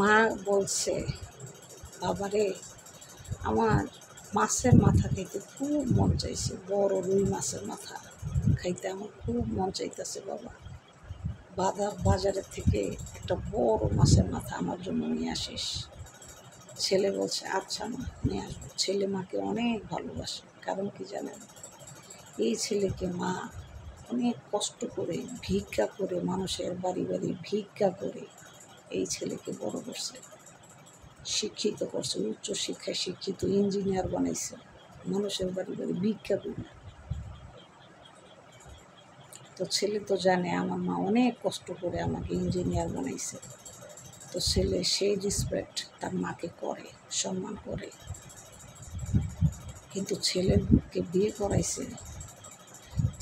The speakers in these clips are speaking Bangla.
মা বলছে, বাবারে আমার মাছের মাথা খাইতে খুব মন চাইছে, বড় রুই মাছের মাথা খাইতে আমার খুব মন চাইতেছে বাবা, বাজারের থেকে একটা বড় মাছের মাথা আমার জন্য নিয়ে আসিস। ছেলে বলছে আচ্ছা মা, নিয়ে আসবো। ছেলে মাকে অনেক ভালোবাসে, কারণ কি জানেন, এই ছেলেকে মা অনেক কষ্ট করে ভিক্ষা করে, মানুষের বাড়ি বাড়ি ভিক্ষা করে এই ছেলেকে বড় করছে, শিক্ষিত করছে, উচ্চ শিক্ষায় শিক্ষিত ইঞ্জিনিয়ার বানাইছে, মানুষের বাড়ি বাড়ি ভিক্ষা করে। তো ছেলে তো জানে আমার মা অনেক কষ্ট করে আমাকে ইঞ্জিনিয়ার বানাইছে। তো ছেলে সেই রেসপেক্ট তার মাকে করে, সম্মান করে। কিন্তু ছেলেকে বিয়ে করাইছে,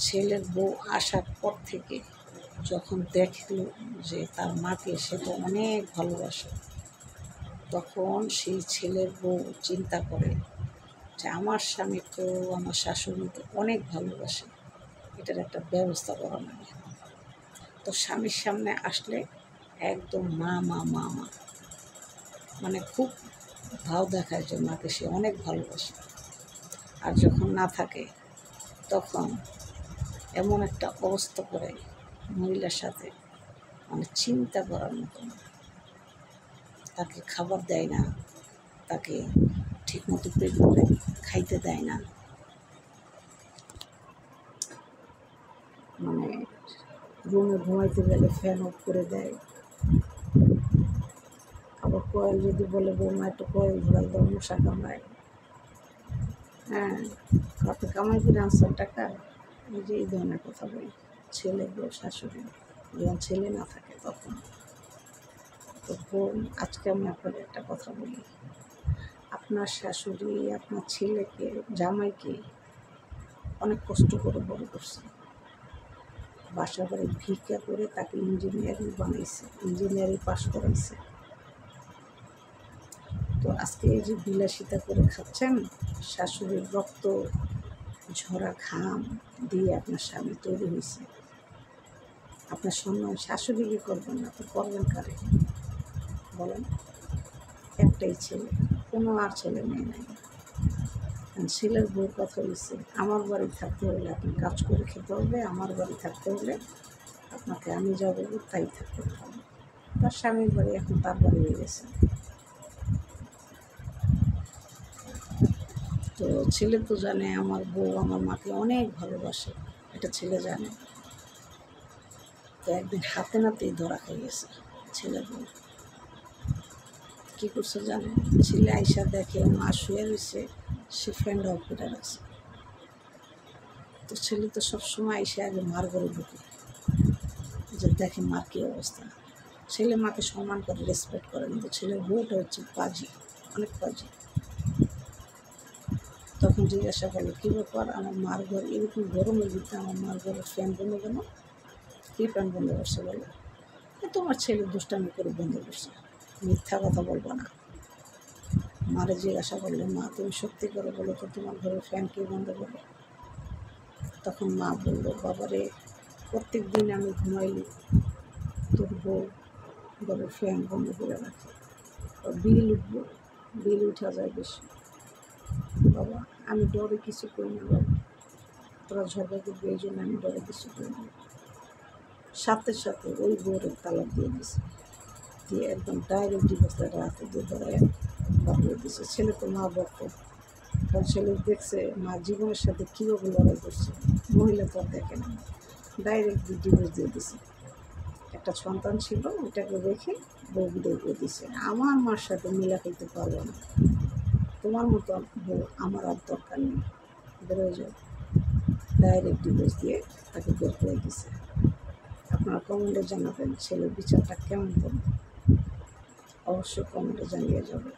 ছেলের বউ আসার পর থেকে যখন দেখল যে তার মাকে সে তো অনেক ভালোবাসে, তখন সেই ছেলের বউ চিন্তা করে যে আমার স্বামী তো আমার শাশুড়িকে অনেক ভালোবাসে, এটার একটা ব্যবস্থা করা লাগে। তো স্বামীর সামনে আসলে একদম মা মা মা মা, মানে খুব ভাব দেখায় যে মাকে সে অনেক ভালোবাসে। আর যখন না থাকে তখন এমন একটা অবস্থা করে মহিলার সাথে, মানে চিন্তা করার মতো না। তাকে খাবার দেয় না, তাকে ঠিকমতো পেট ভরে খাইতে দেয় না, মানে রুমে ঘুমাইতে গেলে ফ্যান অফ করে দেয়। আবার কয়েল যদি বলে বৌমা একটু কয়েল ঘোরাই দাও, মশা কামড়ায়। হ্যাঁ, কত কামাই করে আনছেন টাকা, এই যে এই ধরনের কথা বলি ছেলে বউ শাশুড়ি, যখন ছেলে না থাকে তখন। তো বোন, আজকে আমি আপনাদের একটা কথা বলি, আপনার শাশুড়ি আপনার ছেলেকে, জামাইকে অনেক কষ্ট করে বড় করছে, বাসা বাড়ি ভিক্ষা করে তাকে ইঞ্জিনিয়ারিং বানাইছে, ইঞ্জিনিয়ারিং পাস করাইছে। তো আজকে এই যে বিলাসিতা করে খাচ্ছেন, শাশুড়ির রক্ত ঝরা ঘাম দিয়ে আপনার স্বামী তৈরি হয়েছে, আপনার সম্মান শাশুড়িকে করবেন না তো করবেন কারে বলেন? একটাই ছেলে, কোনো আর ছেলে মেয়ে নাই। ছেলের বউর কথা বলছে, আমার বাড়ি থাকতে হলে আপনি কাজ করে খেতে হবে, আমার বাড়ি থাকতে হলে আপনাকে আমি যা বলবো তাই থাকতে হবে। তার স্বামীর বাড়ি এখন তার বাড়ি হয়ে গেছে। তো ছেলে তো জানে আমার বউ আমার মাকে অনেক ভালোবাসে, এটা ছেলে জানে। তো একদিন হাতে নাতেই ধরা খেয়ে গেছে ছেলের বউ। কী করছে জানে, ছেলে আইসা দেখে মা শুয়ে রয়েছে, সে ফ্যান অফ করে রাখছে। তো ছেলে তো সবসময় এসে আগে মার ঘরে ঢুকে, যে দেখে মার কী অবস্থা। ছেলে মাকে সম্মান করে, রেসপেক্ট করে, কিন্তু ছেলের বউটা হচ্ছে পাজি, অনেক পাজি। তখন জিজ্ঞাসা করলো, কী ব্যাপার, আমার মার ঘর এরকম গরমের ভিতরে আমার মার ঘরের ফ্যান বন্ধ কেন? কী ফ্যান বন্ধ করছে বলো? তোমার ছেলে দুষ্টামি করে বন্ধ করছে, মিথ্যা কথা বলবো না। মারে জিজ্ঞাসা করলো, মা তুমি সত্যি করে বলো তো তোমার ঘরের ফ্যান কে বন্ধ করে? তখন মা বললো, বাবারে প্রত্যেক দিন আমি ঘুমাইলি তোর বউ ঘরের ফ্যান বন্ধ করে রাখে, বিল উঠবো, বিল উঠা যায় বেশি। বাবা আমি ডরে কিছু করি না বাবা, তোরা ঝগড়া করবি এই জন্য আমি ডরে কিছু করি না। সাথে সাথে ওই বউরের তালাক দিয়ে দিছে, দিয়ে একদম ডাইরেক্ট ডিভোর্সটা হাতে দিয়ে ধরায় পাঠিয়ে দিছে। ছেলে তো মা বক্ত, কারণ ছেলে দেখছে মা জীবনের সাথে কীভাবে লড়াই করছে, মহিলা তো আর দেখে না, ডাইরেক্ট ডিভোর্স দিয়ে দিছে। একটা সন্তান ছিল, ওটাকে রেখে বউ বিদায় করে দিছে। আমার মার সাথে মিলা খেতে পারবো না, তোমার মতো বউ আমার আর দরকার নেই, বেরোয় যাও। ডাইরেক্ট ডিভোর্স দিয়ে তাকে বের করে দিছে। আপনারা কমেন্টে জানাবেন ছেলের বিচারটা কেমন করবেন, অবশ্যই কমেন্টে জানিয়ে যাবেন।